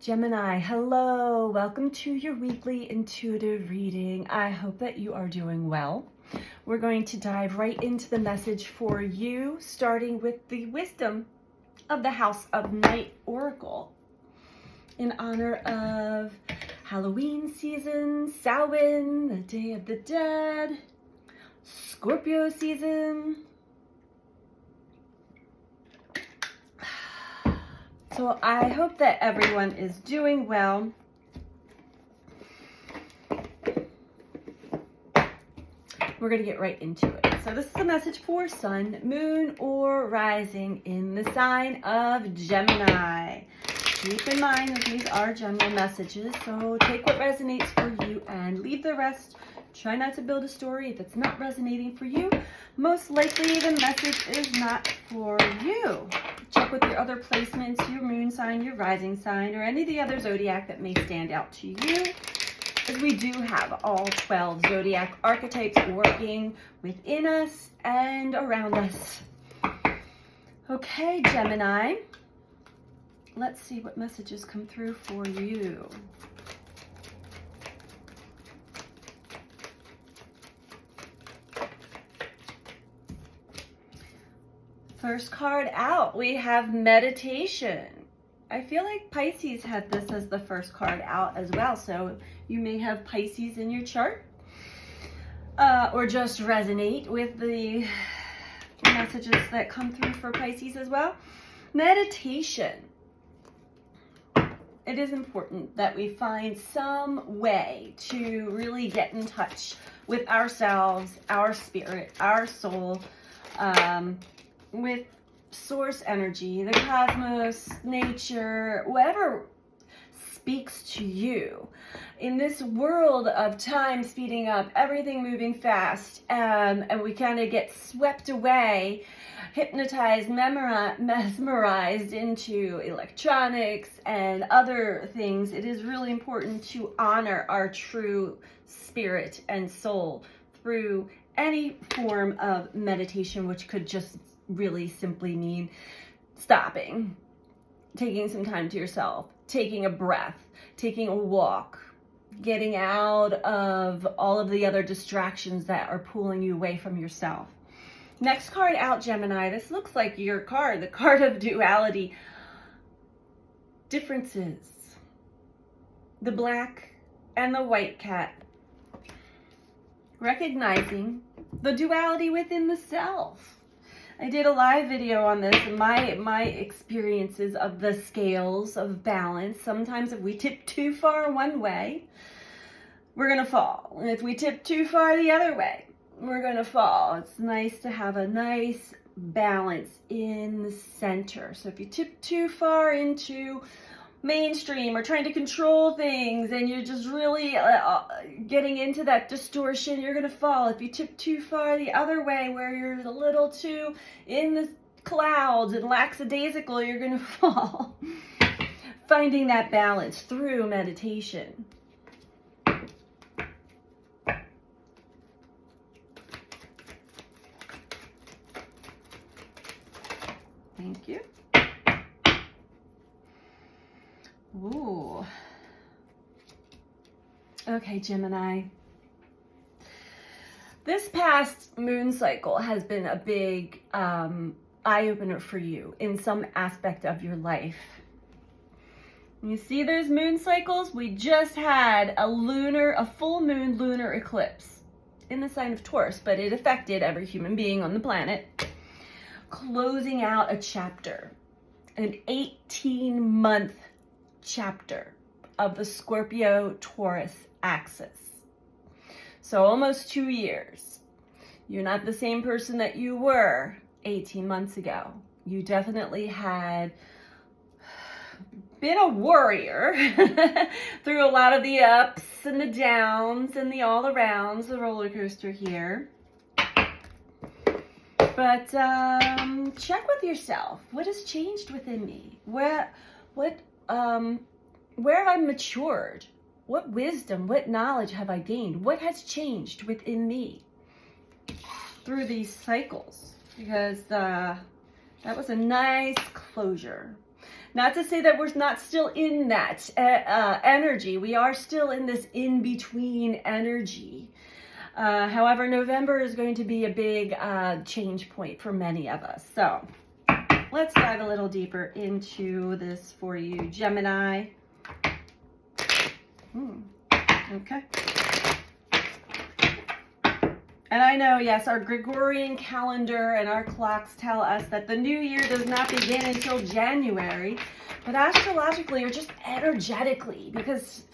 Gemini, hello. Welcome to your weekly intuitive reading. I hope that you are doing well. We're going to dive right into the message for you, starting with the wisdom of the House of Night Oracle in honor of Halloween season, Samhain, the Day of the Dead, Scorpio season. So I hope that everyone is doing well. We're going to get right into it. So this is a message for Sun, Moon, or Rising in the sign of Gemini. Keep in mind that these are general messages, so take what resonates for you and leave the rest. Try not to build a story if it's not resonating for you. Most likely the message is not for you. Check with your other placements, your moon sign, your rising sign, or any of the other zodiac that may stand out to you, as we do have all 12 zodiac archetypes working within us and around us. Okay, Gemini, let's see what messages come through for you. First card out, we have meditation. I feel like Pisces had this as the first card out as well, so you may have Pisces in your chart, or just resonate with the messages that come through for Pisces as well. Meditation. It is important that we find some way to really get in touch with ourselves, our spirit, our soul, with source energy, the cosmos, nature, whatever speaks to you. In this world of time speeding up, everything moving fast, and we kind of get swept away, hypnotized, mesmerized into electronics and other things, it is really important to honor our true spirit and soul through any form of meditation, which could just really simply mean stopping, taking some time to yourself, taking a breath, taking a walk, getting out of all of the other distractions that are pulling you away from yourself. Next card out, Gemini. This looks like your card, the card of duality. Differences. The black and the white cat. Recognizing the duality within the self. I did a live video on this and my experiences of the scales of balance. Sometimes if we tip too far one way, we're going to fall. And if we tip too far the other way, we're going to fall. It's nice to have a nice balance in the center. So if you tip too far into mainstream or trying to control things and you're just really getting into that distortion, you're going to fall. If you tip too far the other way where you're a little too in the clouds and lackadaisical, you're going to fall. Finding that balance through meditation. Thank you. Ooh. Okay, Gemini. This past moon cycle has been a big eye-opener for you in some aspect of your life. You see those moon cycles? We just had a full moon lunar eclipse in the sign of Taurus, but it affected every human being on the planet, closing out a chapter, an 18-month chapter of the Scorpio-Taurus axis. So almost 2 years. You're not the same person that you were 18 months ago. You definitely had been a warrior through a lot of the ups and the downs and the all-arounds, the roller coaster here. But check with yourself. What has changed within me? Where have I matured? What wisdom, what knowledge have I gained? What has changed within me through these cycles? Because that was a nice closure. Not to say that we're not still in that energy. We are still in this in-between energy. However, November is going to be a big change point for many of us. So let's dive a little deeper into this for you, Gemini. Okay. And I know, yes, our Gregorian calendar and our clocks tell us that the new year does not begin until January, but astrologically or just energetically, because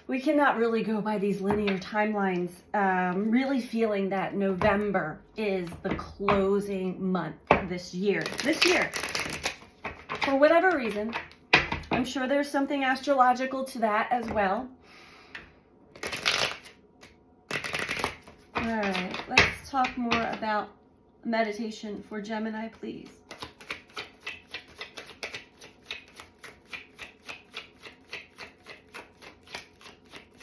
we cannot really go by these linear timelines, really feeling that November is the closing month this year. For whatever reason, I'm sure there's something astrological to that as well. All right, let's talk more about meditation for Gemini, please.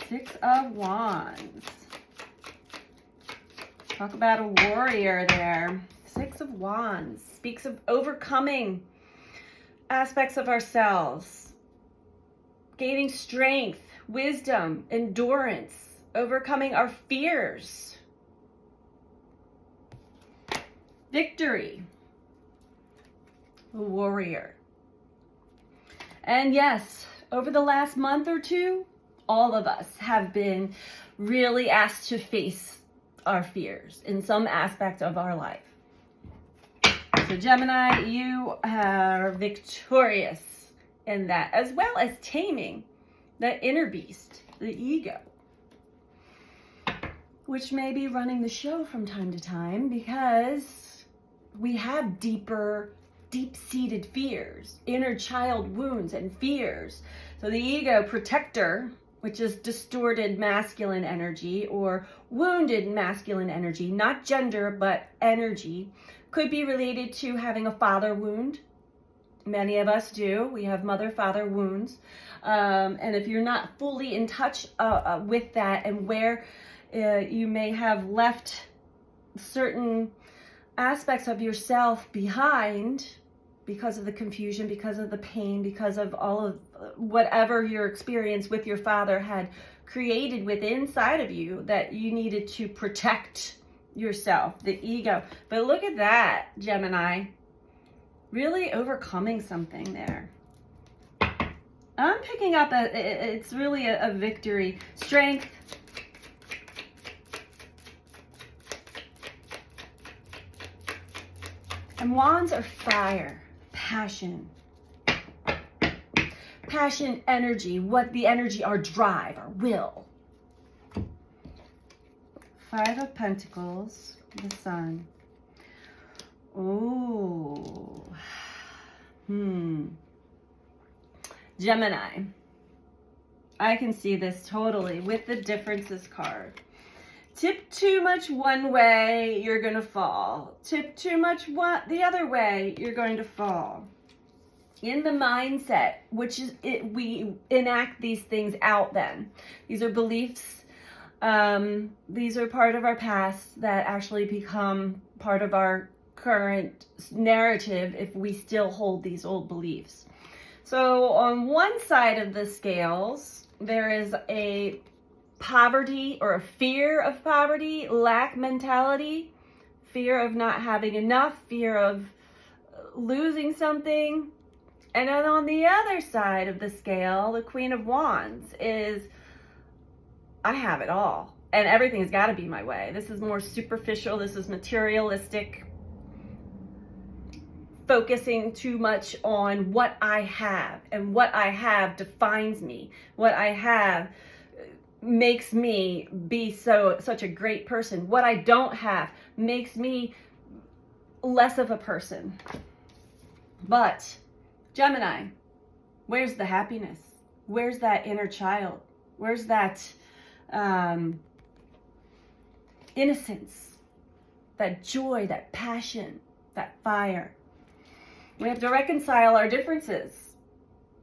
Six of Wands. Talk about a warrior there. Six of Wands speaks of overcoming aspects of ourselves, gaining strength, wisdom, endurance, overcoming our fears. Victory, a warrior. And yes, over the last month or two, all of us have been really asked to face our fears in some aspect of our life. So Gemini, you are victorious in that, as well as taming that inner beast, the ego, which may be running the show from time to time because we have deep-seated fears, inner child wounds and fears. So the ego protector, which is distorted masculine energy or wounded masculine energy, not gender, but energy, could be related to having a father wound. Many of us do. We have mother-father wounds. And if you're not fully in touch with that and where you may have left certain aspects of yourself behind because of the confusion, because of the pain, because of all of whatever your experience with your father had created within inside of you that you needed to protect yourself, the ego. But look at that, Gemini. Really overcoming something there. I'm picking up it's really a victory. Strength. And wands are fire, passion. Passion, energy, what the energy, our drive, our will. Five of Pentacles, the Sun. Ooh. Gemini. I can see this totally with the differences card. Tip too much one way, you're going to fall. Tip too much the other way, you're going to fall. In the mindset, which is we enact these things out then. These are beliefs. These are part of our past that actually become part of our current narrative if we still hold these old beliefs. So on one side of the scales, there is a poverty or a fear of poverty, lack mentality, fear of not having enough, fear of losing something. And then on the other side of the scale, the Queen of Wands is, I have it all and everything's got to be my way. This is more superficial. This is materialistic, focusing too much on what I have, and what I have defines me. What I have makes me be such a great person. What I don't have makes me less of a person. But Gemini, where's the happiness? Where's that inner child? Where's that innocence, that joy, that passion, that fire? We have to reconcile our differences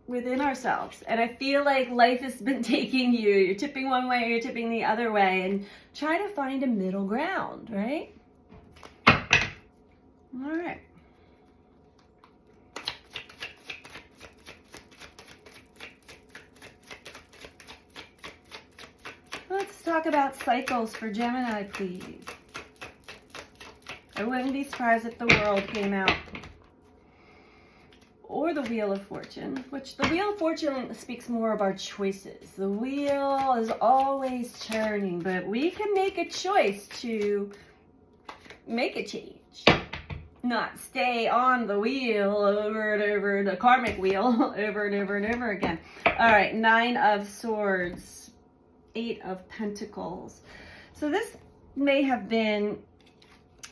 within ourselves. And I feel like life has been taking you. You're tipping one way, you're tipping the other way, and try to find a middle ground, right? All right. Let's talk about cycles for Gemini, please. I wouldn't be surprised if the World came out. Or the Wheel of Fortune, which the Wheel of Fortune speaks more of our choices. The wheel is always turning, but we can make a choice to make a change. Not stay on the wheel over and over, the karmic wheel, over and over and over again. All right, 9 of Swords, 8 of Pentacles. So this may have been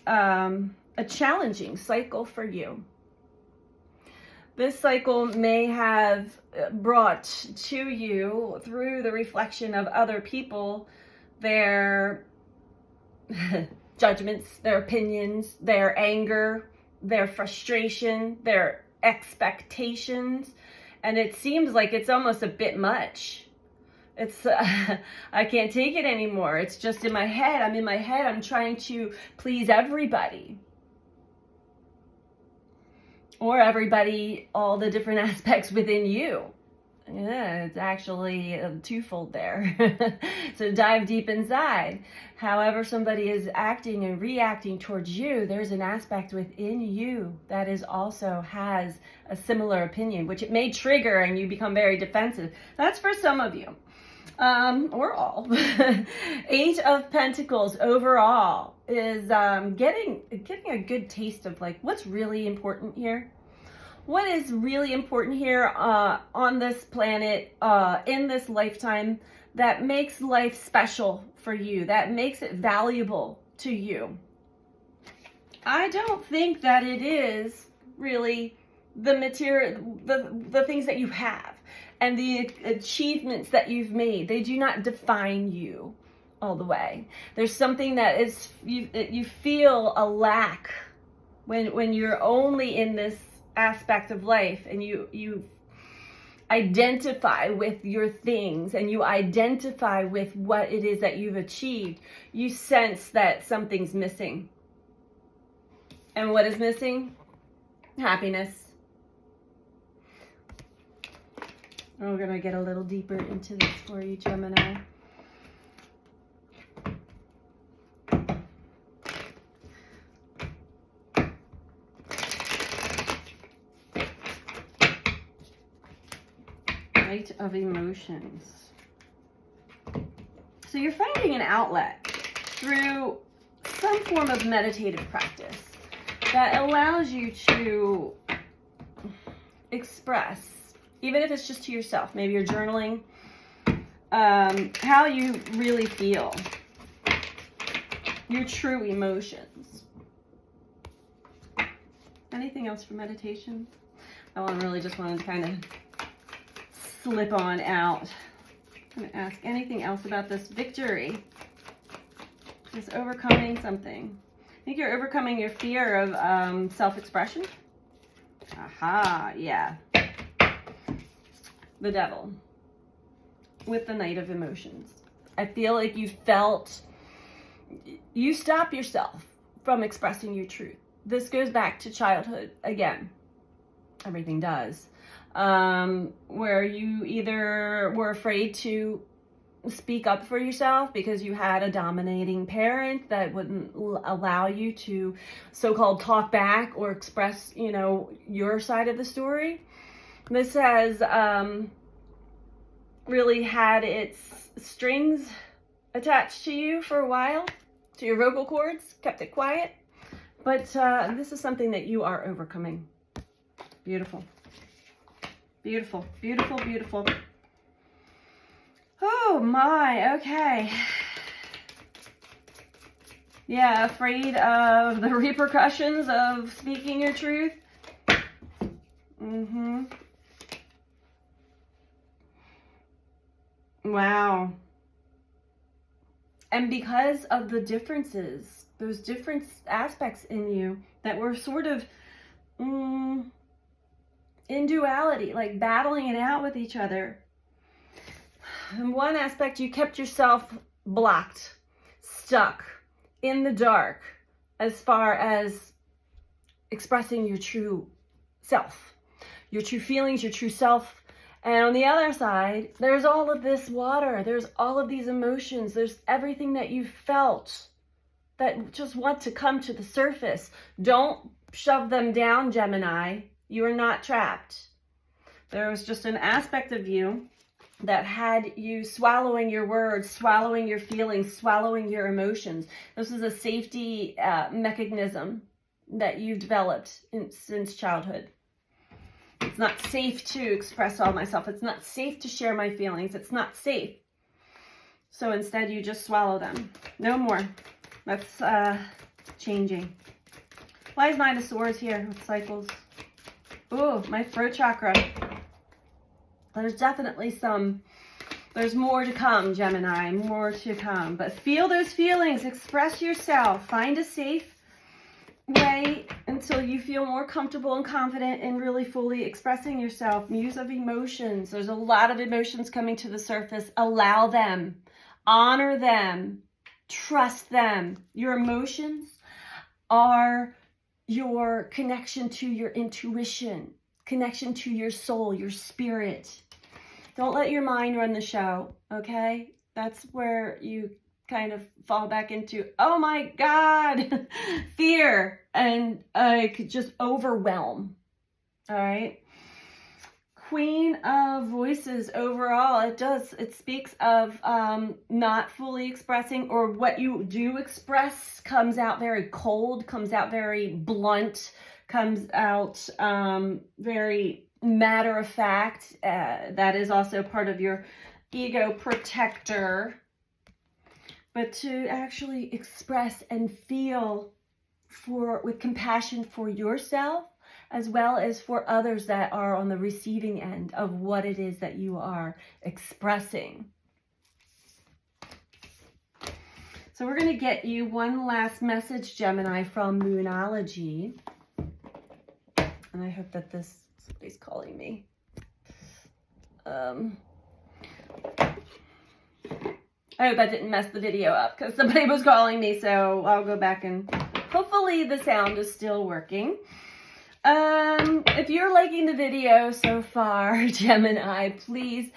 a challenging cycle for you. This cycle may have brought to you, through the reflection of other people, their judgments, their opinions, their anger, their frustration, their expectations. And it seems like it's almost a bit much. It's, I can't take it anymore. It's just in my head. I'm in my head. I'm trying to please everybody. Or everybody, all the different aspects within you. Yeah, it's actually twofold there. So dive deep inside. However somebody is acting and reacting towards you, there's an aspect within you that is also has a similar opinion, which it may trigger and you become very defensive. That's for some of you. Or all. 8 of Pentacles overall is getting a good taste of like what's really important here. What is really important here on this planet, in this lifetime, that makes life special for you, that makes it valuable to you. I don't think that it is really the material, the things that you have and the achievements that you've made. They do not define you all the way. There's something that is, you feel a lack when you're only in this aspect of life and you identify with your things and you identify with what it is that you've achieved. You sense that something's missing. And what is missing? Happiness. We're going to get a little deeper into this for you, Gemini. Knight of Emotions. So you're finding an outlet through some form of meditative practice that allows you to express, even if it's just to yourself, maybe you're journaling, how you really feel, your true emotions. Anything else for meditation? I really just wanted to kind of slip on out. I'm going to ask anything else about this victory, this overcoming something. I think you're overcoming your fear of self-expression. Aha, yeah. The Devil with the Knight of Emotions. I feel like you stop yourself from expressing your truth. This goes back to childhood again. Everything does. Where you either were afraid to speak up for yourself because you had a dominating parent that wouldn't allow you to so-called talk back or express, your side of the story. This has really had its strings attached to you for a while, to your vocal cords, kept it quiet. But this is something that you are overcoming. Beautiful. Beautiful, beautiful, beautiful. Oh my, okay. Yeah, afraid of the repercussions of speaking your truth. Wow. And because of the differences, those different aspects in you that were sort of in duality, like battling it out with each other. In one aspect, you kept yourself blocked, stuck in the dark as far as expressing your true self, your true feelings, your true self. And on the other side, there's all of this water. There's all of these emotions. There's everything that you felt that just want to come to the surface. Don't shove them down, Gemini. You are not trapped. There was just an aspect of you that had you swallowing your words, swallowing your feelings, swallowing your emotions. This is a safety mechanism that you've developed since childhood. It's not safe to express all myself. It's not safe to share my feelings. It's not safe. So instead, you just swallow them. No more. That's changing. Why is Nine of Swords here with cycles? Ooh, my throat chakra. There's definitely there's more to come, Gemini, more to come. But feel those feelings, express yourself, find a safe way until you feel more comfortable and confident in really fully expressing yourself. Muse of emotions. There's a lot of emotions coming to the surface. Allow them, honor them, trust them. Your emotions are your connection to your intuition, connection to your soul, your spirit. Don't let your mind run the show, okay? That's where you kind of fall back into, oh my God, fear, and could just overwhelm, all right? Queen of Voices overall, it speaks of not fully expressing, or what you do express comes out very cold, comes out very blunt, comes out very matter of fact. That is also part of your ego protector. But to actually express and feel with compassion for yourself, as well as for others that are on the receiving end of what it is that you are expressing. So we're going to get you one last message, Gemini, from Moonology. And I hope that somebody's calling me. I hope I didn't mess the video up because somebody was calling me, so I'll go back and hopefully the sound is still working. If you're liking the video so far, Gemini, please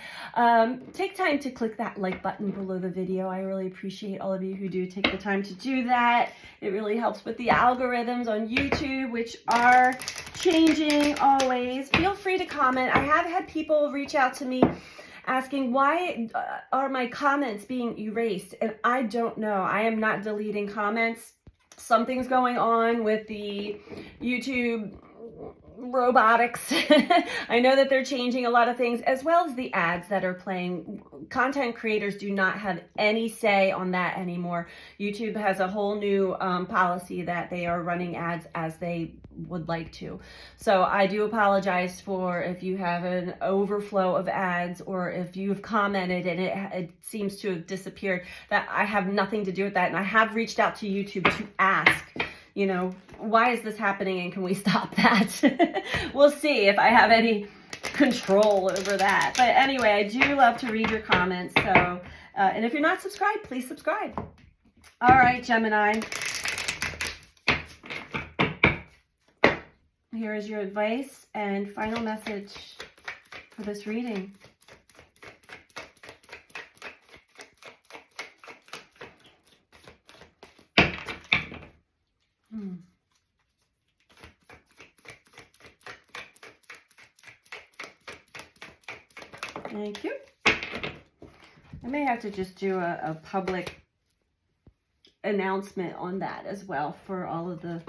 take time to click that like button below the video. I really appreciate all of you who do take the time to do that. It really helps with the algorithms on YouTube, which are changing always. Feel free to comment. I have had people reach out to me asking, why are my comments being erased? And I don't know. I am not deleting comments. Something's going on with the YouTube robotics. I know that they're changing a lot of things, as well as the ads that are playing. Content creators do not have any say on that anymore. YouTube has a whole new policy that they are running ads as they would like to. So I do apologize for if you have an overflow of ads, or if you've commented and it seems to have disappeared. That I have nothing to do with that. And I have reached out to YouTube to ask, you know, why is this happening and can we stop that? We'll see if I have any control over that. But anyway, I do love to read your comments. So, and if you're not subscribed, please subscribe. All right, Gemini. Here is your advice and final message for this reading. Thank you. I may have to just do a public announcement on that as well for all of the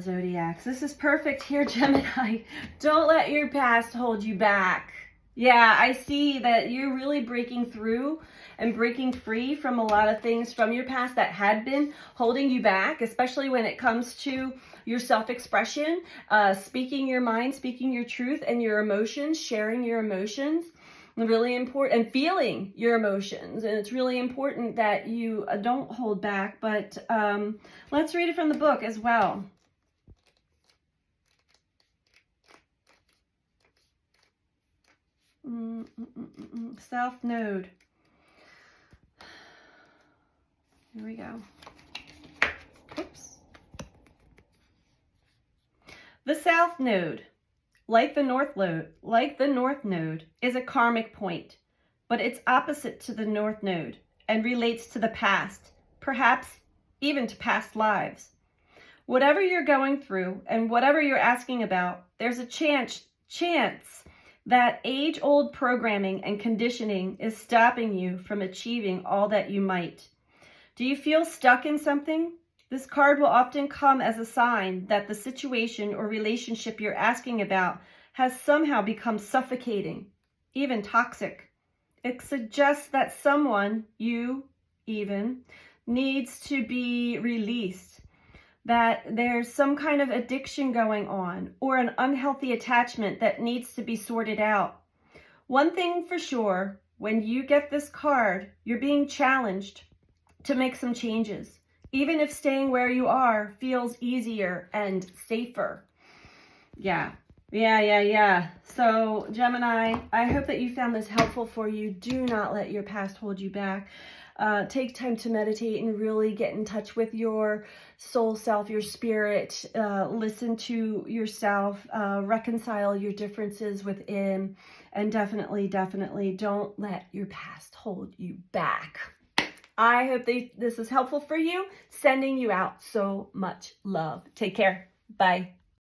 zodiacs. This is perfect here, Gemini. Don't let your past hold you back. Yeah, I see that you're really breaking through and breaking free from a lot of things from your past that had been holding you back, especially when it comes to your self-expression, speaking your mind, speaking your truth and your emotions, sharing your emotions. Really important, and feeling your emotions. And it's really important that you don't hold back. But let's read it from the book as well. South Node. Here we go. Oops. The South Node. like the North Node, is a karmic point, but it's opposite to the North Node and relates to the past, perhaps even to past lives. Whatever you're going through and whatever you're asking about, there's a chance that age-old programming and conditioning is stopping you from achieving all that you might. Do you feel stuck in something? This card will often come as a sign that the situation or relationship you're asking about has somehow become suffocating, even toxic. It suggests that someone, you even, needs to be released, that there's some kind of addiction going on or an unhealthy attachment that needs to be sorted out. One thing for sure, when you get this card, you're being challenged to make some changes, even if staying where you are feels easier and safer. Yeah. So Gemini, I hope that you found this helpful for you. Do not let your past hold you back. Take time to meditate and really get in touch with your soul self, your spirit. Listen to yourself, reconcile your differences within, and definitely don't let your past hold you back. I hope this is helpful for you. Sending you out so much love. Take care. Bye.